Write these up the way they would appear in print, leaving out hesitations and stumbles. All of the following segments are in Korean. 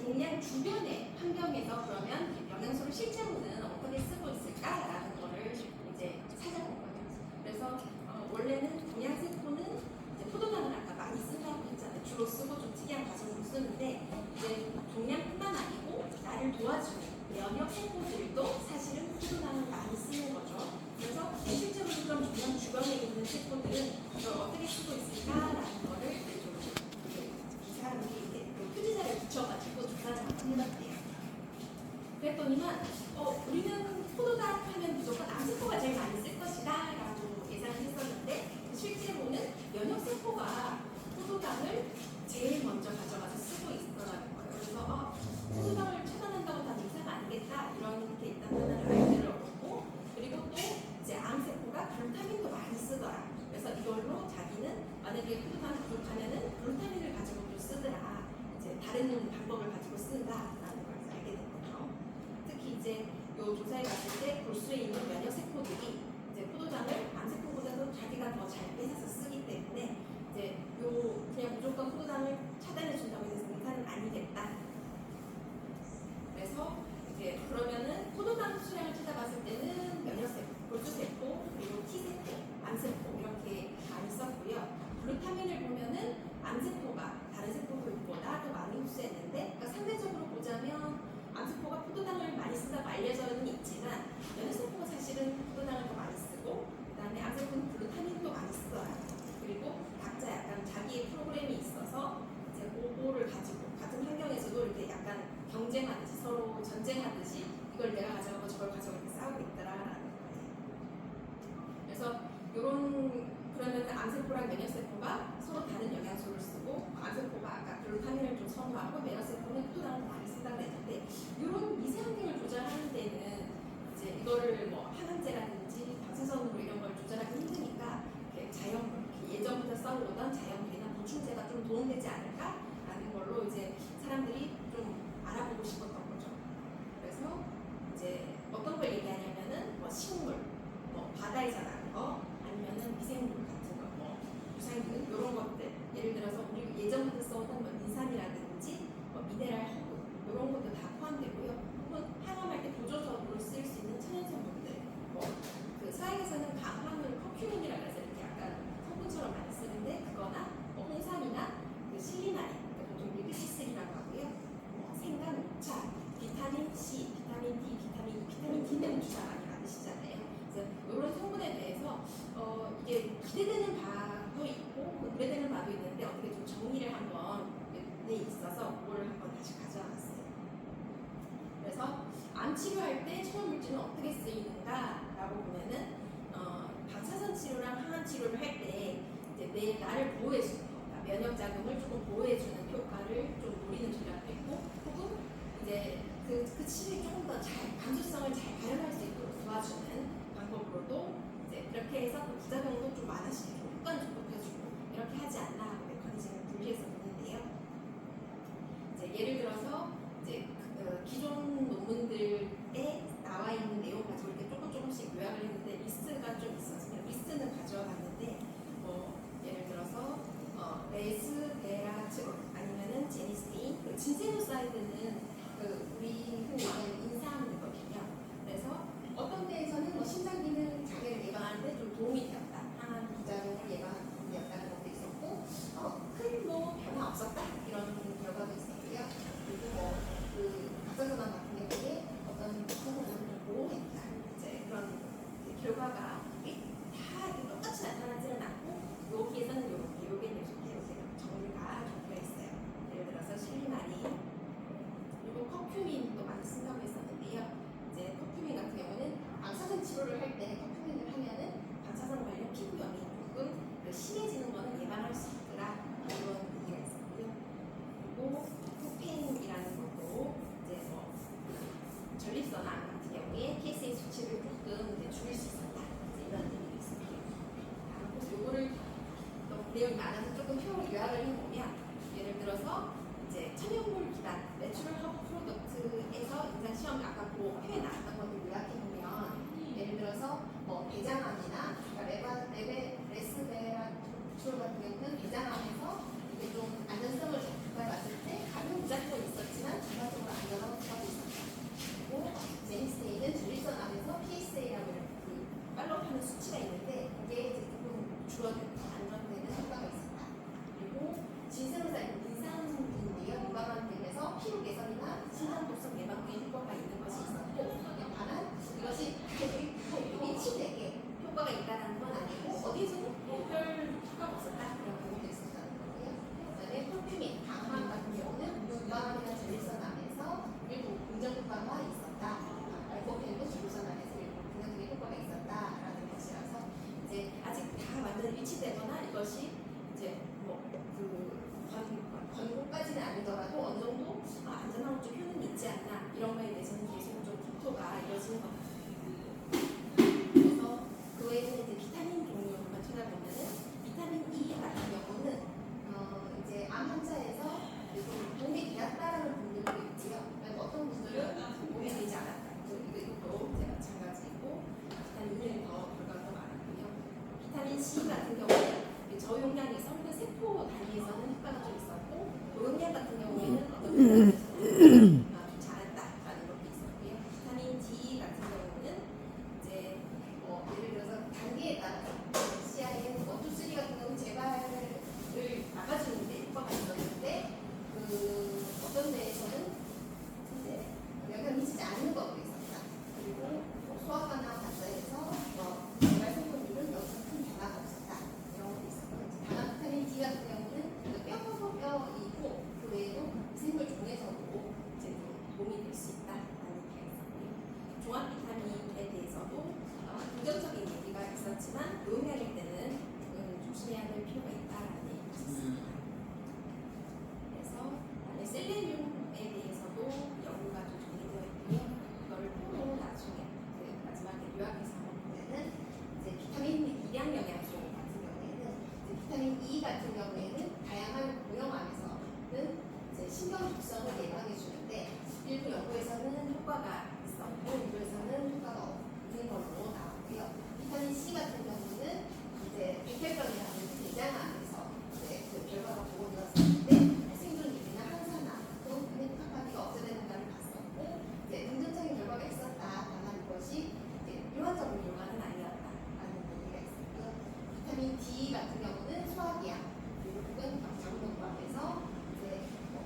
종양 주변의 환경에서 그러면 영양소를 실제로는 어떻게 쓰고 있을까라는 거를 이제 찾아본 거예요. 그래서 원래는 종양세포는 이제 포도당을 아까 많이 쓴다고 했잖아요. 주로 쓰고 좀 특이한 과정으로 쓰는데 이제 종양뿐만 아니고 나를 도와주는 면역 세포들도 사실은 포도당을 많이 쓰는 거죠. 그래서 실제로 그런 종양 주변에 있는 세포들은 이걸 어떻게 쓰고 있을까라는 거를 이 사람들이 이렇게 표지자를 붙여가지고 조사를 한번 해봤대요. 그랬더니만 우리는 포도당 하면 무조건 암세포가 제일 많이 쓸 것이다 라고 예상을 했었는데 실제로는 면역세포가 포도당을 제일 먼저 가져가서 쓰고 있더라는 거예요. 그래서 포도당을 차단한다고 다 문제가 아니겠다 이런 게 일단 하나를 아이디어를 얻고 그리고 또 이제 암세포가 글루타민도 많이 쓰더라. 그래서 이걸로 자기는 만약에 포도당이 부족하면은 글루타민을 가지고 또 쓰더라. 이제 다른 방법을 가지고 쓴다라는 걸 알게 된 거죠. 특히 이제 요 조사에 갔을 때 골수에 있는 면역 세포들이 이제 포도당을 암세포보다도 자기가 더 잘 뺏어서 쓰기 때문에 이제 요 그냥 무조건 포도당을 차단해 준다고 해서 의사는 아니겠다. 그래서 이제 그러면은 포도당 수량을 찾아봤을 때는 면역세포, 골수세포, 그리고 T세포, 암세포 이렇게 많이 썼고요. 글루타민을 보면은 암세포가 다른 세포들보다 더 많이 흡수했는데 그러니까 상대적으로 보자면 암세포가 포도당을 많이 쓴다고 알려져는 있지만 면역세포가 사실은 포도당을 더 많이 쓰고 그 다음에 암세포는 글루타민도 많이 쓰더라고요. 그리고 각자 약간 자기의 프로그램이 있어서 이제 그거를 가지고 같은 환경에서도 이렇게 약간 경쟁하듯이 서로 전쟁하듯이 이걸 내가 가져가고 저걸 가져가고 이렇게 싸우고 있더라라는 거예요. 그래서 그러면 암세포랑 면역세포가 서로 다른 영양소를 쓰고 암세포가 아까 글루타민을 좀 선호하고 면역세포는 포도당을 많이 쓴다고 했는데 이런 미세 환경을 조절하는 데는 이제 이거를 뭐 항암제라든지 방사선으로 이런 걸 조절하기 힘드니까 자연물, 예전부터 써오던 자연물이나 보충제가 좀 도움되지 않을까라는 걸로 이제 사람들이 좀 알아보고 싶었던 거죠. 그래서 이제 어떤 걸 얘기하냐면은 뭐 식물, 뭐 바다에서 나는 거, 아니면은 미생물 같은 거, 뭐 유산균 이런 것들, 예를 들어서 우리 예전부터 써오던 뭐 인산이라든지 뭐 미네랄 허브 이런 것도 다 포함되고요. 혹은 항암할 때 보조적으로 쓸 수 있는 천연성분들, 뭐 그 서양에서는 강황을 커큐민이라고 해서 이렇게 약간 성분처럼 많이 쓰는데 그거나 뭐 홍삼이나 그 실리나린, 보통 밀크시슬이라고 하고요. 뭐 생강, 녹차, 비타민 C, 비타민 D, 비타민 D는 주사 많이 받으시잖아요. 그래서 이런 성분에 대해서 이게 기대되는 바도 있고 우려되는 바도 있는데 어떻게 좀 정리를 한번 돼 있어서 그거를 한번 다시 가져왔어요. 그래서 암 치료할 때 천연물질은 어떻게 쓰이는가라고 보면은 방사선 치료랑 항암 치료를 할 때 이제 나를 보호해주는 거, 그러니까 면역 작용을 조금 보호해주는 효과를 좀 노리는 전략도 있고, 혹은 이제 그 치료에 조금 더 감수성을 잘 발현할 수 있도록 도와주는 방법으로도 이제 그렇게 해서 그 부작용도 좀 완화시키고 효과는 좀 높여주고 이렇게 하지 않나 하고 메커니즘을 분리해서 보는데요. 이제 예를 들어서 이제 기존 논문들에 나와 있는 내용 가지고 이렇게 조금씩 요약을 했는데 리스트가 좀 있어서 리스트는 가져와 봤는데 예를 들어서 레스베라트롤 아니면은 제니스테인, 진세노사이드는 우리 흔히 말하는 인삼이거든요. 그래서 어떤 데에서는 뭐 심장 기능 장애를 예방하는데 좀 도움이 되었다, 항암 부작용을 예방하는 도움이 되었다는 것도 있었고, 큰 변화 없었다 이런 결과도 있었고요. 그리고 각자전환 같은 경우에 어떤 부분을 좀 보호했다, 이제 그런 결과가 다 똑같이 나타나지는 않고 여기에서는 이렇게 여기에는 이렇게 정리가 좀 되어 있어요. 예를 들어서 실리마린, 그리고 커큐민도 많이 쓴다고 했었는데요. 이제 커큐민 같은 경우는 방사선 치료를 할 때 커큐민을 하면은 방사선 관련 피부염이 조금 심해지는 거는 예방할 수 있더라 이런 얘기가 있었고요. 그리고 코펜이라는 것도 이제 뭐 전립선 암 같은 경우에 PSA 수치를 조금 줄일 수 있었다, 이제 이런 얘기도 있었고요. 그래서 요거를 내용이 많아서 조금 표를 요약을 해보면, 예를 들어서 이제 천연물 기반 내추럴 허브 프로덕트에서 임상 시험 아까 그 표에 나왔던 것들 요약해보면, 예를 들어서 뭐 대장암이나 레스베라트롤 같은 경우는 대장암에서 이게 좀 안전성을 잘 봤을 때 가벼운 부작용은 있었지만 예방하면서 피로 개선이나 신장 독성 예방 등의 효과가 있는 것이 있었고, 다만 이것이 미치되게 효과가 있다는 건 아니고 어디에서도 별 효과가 없었다 이런 부분도 있었다는 거고요. 그다음에 폴피민, 강황 같은 경우는 유방암이나 전립선암에서 일부 긍정 효과가 있었다. 알코펜도 전립선암에서 일부 긍정적인 효과가 있었다라는 것이라서 이제 아직 다 완전히 일치되거나 이것이 이제 권고까지는 아니더라도 어느 정도 안전하고 좀 효능이 있지 않나 이런 거에 대해서는 계속 좀 검토가 이루어지는 것 같아요. 그래서 그 외에는 이제 비타민 종류만 찾아보면은 비타민 E 같은 경우는 이제 암 환자에서 좀 도움이 되었다라는 분들도 있지요. 어떤 분들은 도움이 되지 않았다. 이것도 이제 마찬가지고 비타민 E는 더 결과가 더 많았고요. 비타민 C 같은 경우는 저용량에서 세포 단위에서는 효과가 좀 있었고 고용량 같은 경우에는 어떤 좀 잘했다라는 것도 있었고요. 비타민 D 같은 경우는 이제 예를 들어서 단계에 따라서 CIN 1, 2, 3 같은 경우는 재발을 막아주는 데 효과가 있었는데 어떤 데에서는 이제 영향을 미치지 않는 것도 있었다. 그리고 소아과나 환자에서 재발 성분율은 여기서 큰 변화가 없었다. 이런 것도 있었고 다만 비타민 D 같은 경우는 뼈이고 그 외에도 생물 종에서도 이제 도움이 될 수 있다라는 얘기가 있었고요. 종합 비타민에 대해서도 긍정적인 얘기가 있었지만 노용량일 때는 조심해야 될 필요가 있다라는 얘기가 있었습니다. 그래서 셀레늄에 대해서도 연구가 좀 정리되어 있고요. 그거를 포로 나중에 마지막에 요약해서 한번 보면은 이제 비타민 일양 영양소 같은 경우에는 이제 비타민 E 같은 경우에는 다양한 고형암에서는 이제 신경 독성을 예방해 주는데 일부 연구에서는 효과가 있었고 일부에서는 효과가 없는 걸로 나왔고요. 비타민 C 같은 경우는 이제 백혈병이라는 대장암에서 이제 그 결과가 보고되었을 때 생존율이나 항산화 또 페니카파티가 없애되는가를 봤었고 이제 긍정적인 결과가 있었다. 다만 이것이 일반적인 결과는 아니었다라는 얘기가 있었고요. 비타민 D 같은 경우는 소화기암 그리고 혹은 장동감에서 이제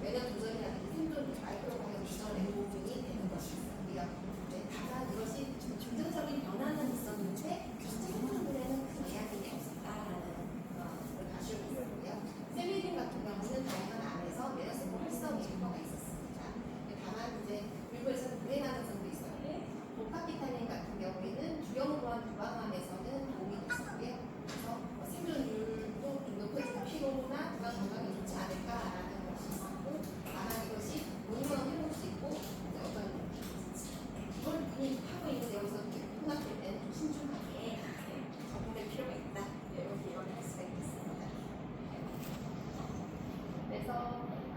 면역 조절이라든지 생존 마이크로 방역 조절에 도움이 되는 것이 있었고요. 다만 이것이 좀 긍정적인 변화는 있었는데 실제 생존들에는 큰 영향이 없었다라는 걸 아쉬움이 있었고요. 셀리딘 같은 경우는 다양한 암에서 면역세포 활성에 효과가 있었습니다. 다만 이제 일부에서는 불행 가능성도 있었고 복합 비타민 같은 경우에는 주경 또한 부방암에서는 도움이 됐었고요. 그래서 생존율도 좀 높아지는 피로나 부방 건강에 좋지 않을까라는 것이 있었고 다만 이것이 모니터링 해볼 수 있고 어떤 이걸 하고 있는데 여기서 혼합될 때는 좀 신중하게 적응될 필요가 있다. 이렇게 이야기할 수가 있겠습니다. 그래서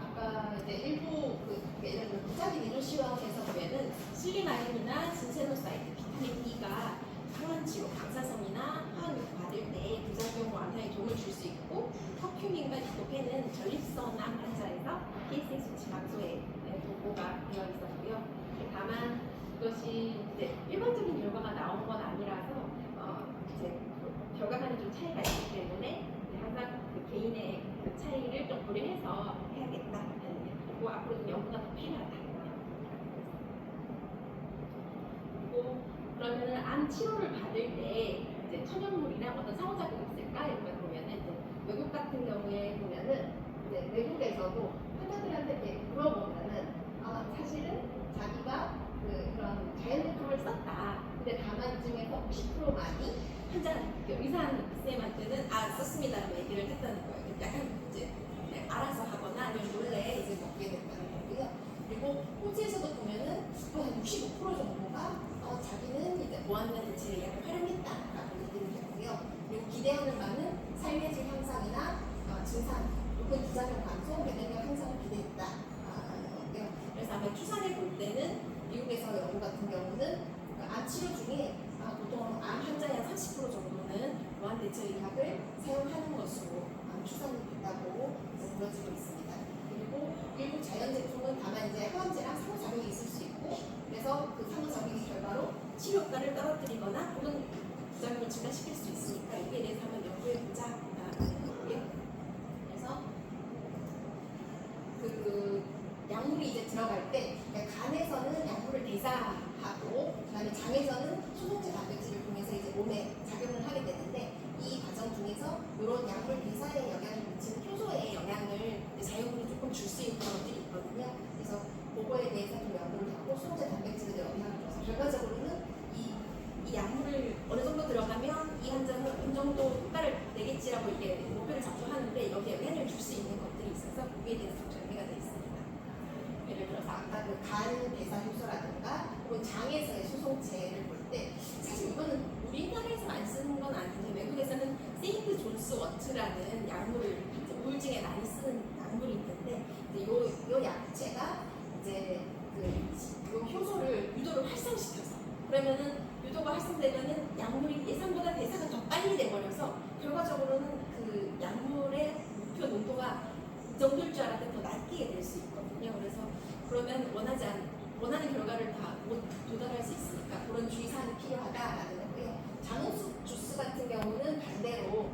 아까 이제 일부 예를 들어 부작용 이론 시험에서 보면은 실리마린이나 진세노사이드, 비타민 E가 항원 치료, 방사선이나 화학을 받을 때 부작용 완화에 도움을 줄 수 있고 커큐민과 리도펜은 전립선암 환자에서 PSA 수치 감소에 보고가 되어 있었고요. 다만 이것이 이제 일반적인 결과가 나온 건 아니라서 이제 결과간에 좀 차이가 있기 때문에 항상 그 개인의 그 차이를 좀 고려해서 해야겠다. 그리고 앞으로도 연구가 더 필요하다. 그리고 그러면은 암 치료를 받을 때 이제 천연물이나 어떤 상호작용이 있을까 이런 걸 보면은 이제 외국 같은 경우에 보면은 이제 외국에서도 환자들한테 이렇게 물어보면은 사실은 자기가 그런 자연제품을 썼다. 근데 다만 이 중에서 50%만이 환자 의사쌤한테는 썼습니다라고 얘기를 했다는 거예요. 약간 이제 알아서 하거나 아니면 몰래 이제 먹게 됐다는 거고요. 그리고 호주에서도 보면은 한 65% 정도가 자기는 이제 보안면 대체를 약간 활용했다라고 얘기를 했고요. 그리고 기대하는 바는 삶의 질 향상이나 증상 혹은 부작용 감소, 면역력 향상을 기대했다라는 거고요. 그래서 아마 추산을 볼 때는 미국에서 연구 같은 경우는 암 치료 중에 보통 암 환자의 30% 정도는 보안 대체 의학을 사용하는 것으로 추산이 됐다고 보여지고 있습니다. 그리고 일부 자연 제품은 다만 이제 항암제랑 상호작용이 있을 수 있고 그래서 그 상호작용의 결과로 치료 효과를 떨어뜨리거나 혹은 부작용을 증가시킬 수 있으니까 여기에 대해서 한번 연구해 보자라는 거고요. 그래서 이제 들어갈 때 그러니까 간에서는 약물을 대사하고 그다음에 장에서는 수송체 단백질을 통해서 이제 몸에 작용을 하게 되는데 이 과정 중에서 이런 약물 대사에 영향을 미치는 효소에 영향을 자연분이 조금 줄 수 있는 것들이 있거든요. 그래서 그거에 대해서 좀 연구를 하고 수송체 단백질에 영향을 줘서 결과적으로는 이 약물을 어느 정도 들어가면 이 환자는 어느 정도 효과를 내겠지라고 이게 목표를 작성하는데 여기에 영향을 줄 수 있는 것들이 있어서 거기에 대해서 좀 정리가 되어 있습니다. 예를 들어서 아까 그 간 대사 효소라든가 혹은 장에서의 수송체를 볼 때 사실 이거는 우리나라에서 안 쓰는 건 아닌데 외국에서는 세인트 존스 워트라는 약물을 이제 우울증에 많이 쓰는 약물이 있는데 이제 요 약체가 이제 그 효소를 유도를 활성시켜서 그러면은 유도가 활성되면은 약물이 예상보다 대사가 더 빨리 돼버려서 결과적으로는 그 약물의 목표 농도가 이 정도일 줄 알았는데 더 낮게 될 수 있거든요. 그래서 그러면 원하는 결과를 다 못 도달할 수 있으니까 그런 주의사항이 필요하다라는 거고요. 장홍수 주스 같은 경우는 반대로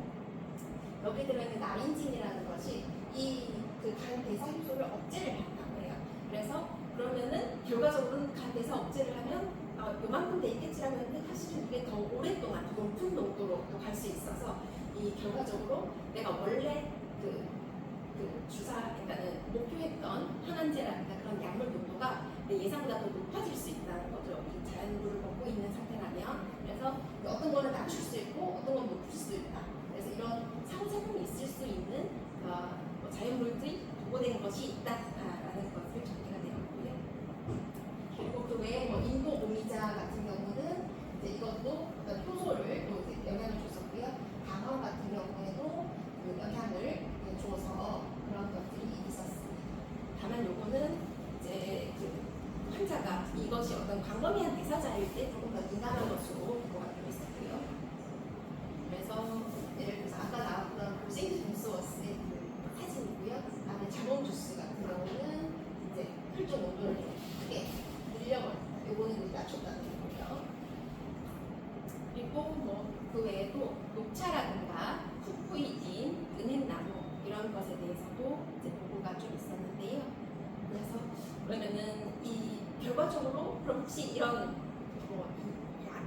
여기 들어있는 나린진이라는 것이 이 그 간 대사 효소를 억제를 한다고 해요. 그래서 그러면은 결과적으로는 간 대사 억제를 하면 요만큼 돼 있겠지라고 했는데 사실은 이게 더 오랫동안 더 높은 농도로 갈 수 있어서 이 결과적으로 내가 원래 그 주사, 그러니까는 목표했던 항암제라든가 그런 약물 농도가 내 예상보다 더 높아질 수 있다는 거죠. 이 자연물을 먹고 있는 상태라면. 그래서 어떤 거는 낮출 수 있고 어떤 건 높일 수 있다. 그래서 이런 상호작용이 있을 수 있는 자연물들이 보고된 것이 있다라는 것을 정리가 되어 있고요. 그리고 그 외에 인도 오미자 같은 경우는 이제 이것도 어떤 효소를 또 이제 영향을 줬었고요. 강황 같은 경우에도 그 영향을 줘서 그런 것들이 있었습니다. 다만 요거는 이제 그 환자가 이것이 어떤 광범위한 대사자일 때 조금 더 민감한 것으로 보고가 되어 있었고요. 그래서 예를 들어서 아까 나왔던 그 세인트 존스워스의 그 사진이고요. 그다음에 자몽 주스 같은 경우는 이제 혈중 농도를 크게 늘려버립니다. 요거는 이제 낮췄다는 거고요. 그리고 그 외에도 녹차라든가 푸푸이딘, 은행나무 이런 것에 대해서도 이제 보고가 좀 있었는데요. 그래서 그러면은 이 결과적으로 그럼 혹시 이런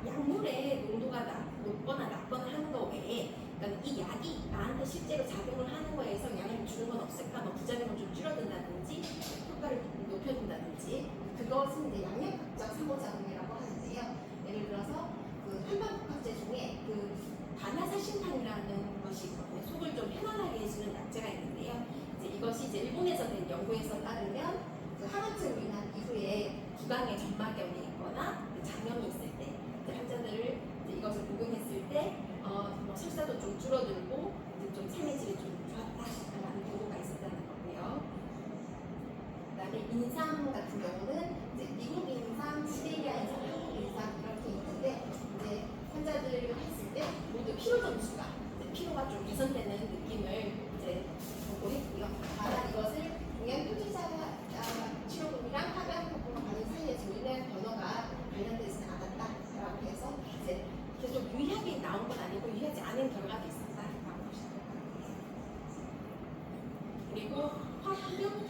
약물의 농도가 높거나 낮거나 하는 거 외에 그러니까 이 약이 나한테 실제로 작용을 하는 거에서 영향을 주는 건 없을까? 부작용을 좀 줄여준다든지 효과를 높여준다든지 그것은 이제 양력학적 상호작용이라고 하는데요. 예를 들어서 그 한방복합제 중에 그 바나사신탄이라는 것이 있거든요. 속을 좀 편안하게 해주는 약제가 있는데요. 이제 이것이 이제 일본에서 된 연구에서 따르면 그 항암제로 인한 이후에 구강에 점막염이 있거나 장염이 있을 때 환자들을 이것을 복용했을 때 설사도 좀 줄어들고 이제 좀 삶의 질이 좀 좋았다라는 보고가 있었다는 거고요. 그다음에 인삼 같은 경우는 이제 미국 인삼, 시베리아 인삼, 한국 인삼 이렇게 있는데 이제 환자들을 했을 때 모두 피로 점수가 피로가 좀 개선되는 느낌을 이제 보고했고요. 다만 이것을 동양 표지자 치료금이랑 하강 효과가 가는 사이에 저희는 변화가 관련되지는 않았다라고 해서 이제 계속 유의하게 나온 건 아니고 유의하지 않은 결과도 있었다라고 보시면 될 것 같아요. 그리고 화학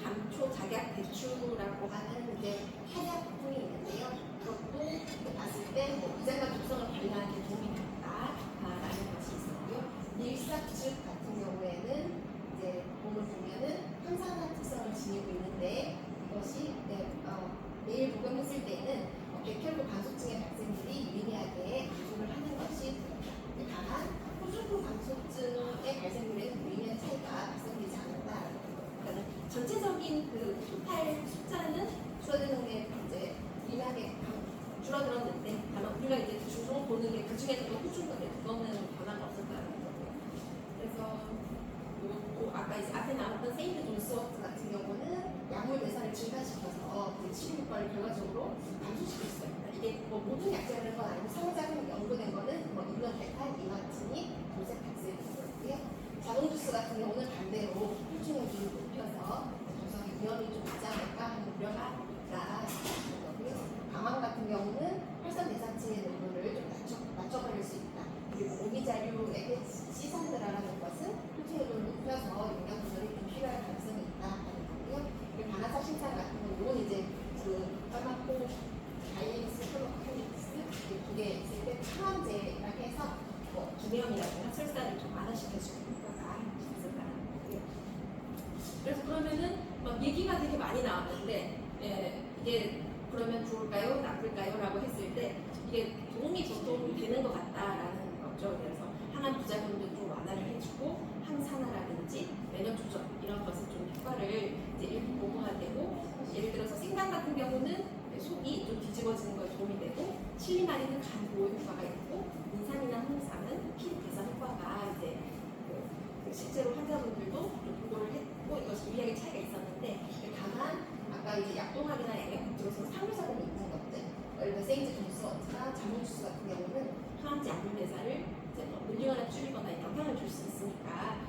감초 작약 대추라고 하는 이제 한약품이 있는데요. 그것도 봤을 때 위장과 독성을 관리하는 데 도움이 된다라는 것이 있었고요. 밀삭즙 같은 경우에는 이제 몸을 보면은 항산화 특성을 지니고 있는데 이것이 매일 복용했을 때는 백혈구 관소증의 발생률이 유의미하게 감소를 하는 것이 다만 호중구 관소증의 발생률에는 유의미한 차이가 발생되지 않는다라는 것. 그러니까 전체적인 그 토탈 숫자는 줄어드는 게 이제 유의미하게 줄어들었는데 다만 우리가 이제 주로 보는 게 그 중에서도 호중구인데 그거는 변화가 없었다는 거고요. 그래서 아까 이제 앞에 나왔던 세인트 존스워트 같은 경우는 약물 대사를 증가시켜서 그 치료 효과를 결과적으로 감소시킬 수가 있다. 이게 모든 약제라는 건 아니고 상호작용이 연구된 거는 인노데탄, 이마티닌, 도세탁스 이렇고요. 자몽 주스 같은 경우는 반대로 혈중을 좀 높여서 조성의 위험이 좀 있지 않을까 하는 우려가 있다라는 거고요. 강황 같은 경우는 활성 대사체의 농도를 좀 낮춰버릴 수 있다. 그리고 오미자류의 시산드라라는 것은 혈중을 높여서 영양 분열이 좀 필요할 가능성이 있다라는 거고요. 그리고 바나사신탄 같은 경우는 혈사를 좀 완화시켜주는 효과가 있었다는 거고요. 그래서 그러면은 막 얘기가 되게 많이 나왔는데 이게 그러면 좋을까요? 나쁠까요? 라고 했을 때 이게 도움이 보통 되는 것 같다라는 거죠. 그래서 항암 부작용도 좀 완화를 해주고 항산화라든지 면역 조절 이런 것은 좀 효과를 이제 일부 보고가 되고, 예를 들어서 생강 같은 경우는 속이 좀 뒤집어지는 거에 도움이 되고, 칠리마리는 간 보호 효과가 있고, 인삼이나 홍삼은 피 개선 효과가 이제 실제로 환자분들도 좀 보고를 했고 이것이 유의하게 차이가 있었는데, 다만 아까 이제 약동학이나 영양학적으로 상호작용이 있는 것들, 예를 들어 세인트 존스워트나 자몽주스 같은 경우는 항암제 약물 대사를 이제 늘리거나 줄이거나 영향을 줄 수 있으니까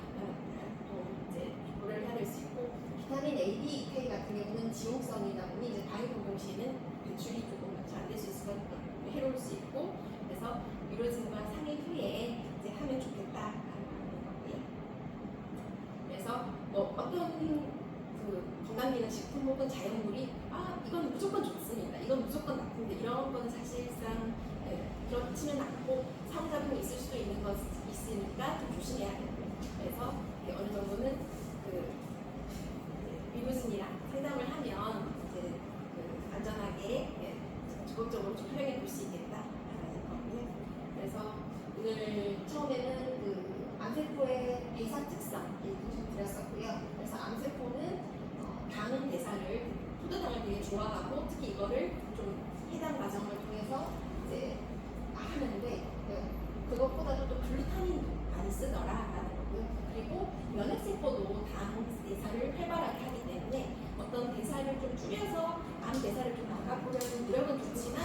또 이제 조절을 해야 될 수 있고, 비타민 A, D, K 같은 경우는 지용성이다 보니 이제 당뇨 시에는 배출이 조금 잘 될 수 있으니까 해로울 수 있고, 그래서 의료진과 상의 후에 이제 하면 좋겠다라는 거고요. 그래서 뭐 어떤 그 건강기능식품 혹은 자연물이 이건 무조건 좋습니다, 이건 무조건 나쁜데 이런 거는 사실상 그렇지는 않고 상호작용이 있을 수도 있는 것 있으니까 좀 조심해야 되고요. 그래서 어느 정도는 그 의료진이랑 상담을 하면 이제 안전하게 적극적으로 좀 활용해 볼 수 있겠다라는 거고요. 그래서 오늘 처음에는 그 암세포의 대사 특성 얘기 좀 드렸었고요. 그래서 암세포는 당 대사를, 포도당을 되게 좋아하고 특히 이거를 좀 해당 과정을 통해서 이제 하는데 그것보다도 또 글루타민도 많이 쓰더라라는 거고요. 그리고 면역세포도 당 대사를 활발하게 하기 때문에 어떤 대사를 좀 줄여서 암 대사를 좀 막아보려는 노력은 좋지만,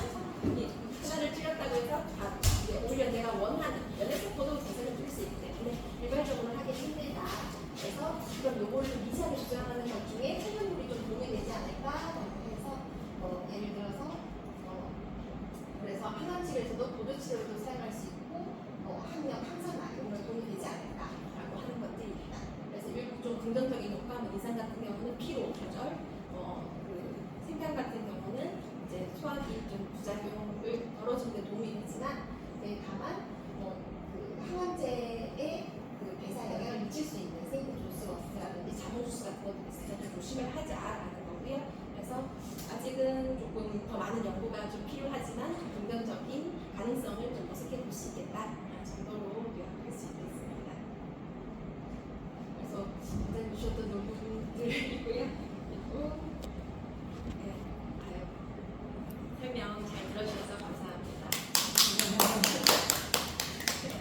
이 하나를 줄였다고 해서 오히려 내가 원하는 면역세포도 대사를 줄일 수 있기 때문에 일괄적으로 하기 힘들다. 그래서 그럼 요거를 좀 미세하게 조정하는 것 중에 생명물이 좀 도움이 되지 않을까라고 해서 예를 들어서 그래서 항암치료에서도 보조치료로도 사용할 수 있고 항염, 항산화 이런 걸 도움이 되지 않을까라고 하는 것들입니다. 그래서 일부 좀 긍정적인 효과, 인상 같은 경우는 피로 조절, 그 생강 같은 경우는 이제 소화기 좀 부작용을 덜어주는 데 도움이 되지만, 다만 그 항암제의 그 배사 영향을 미칠 수 있는 세인트 존스워트라든지 자몽주스 같은 것도 있으니까 좀 조심을 하자라는 거고요. 그래서 아직은 조금 더 많은 연구가 좀 필요하지만 좀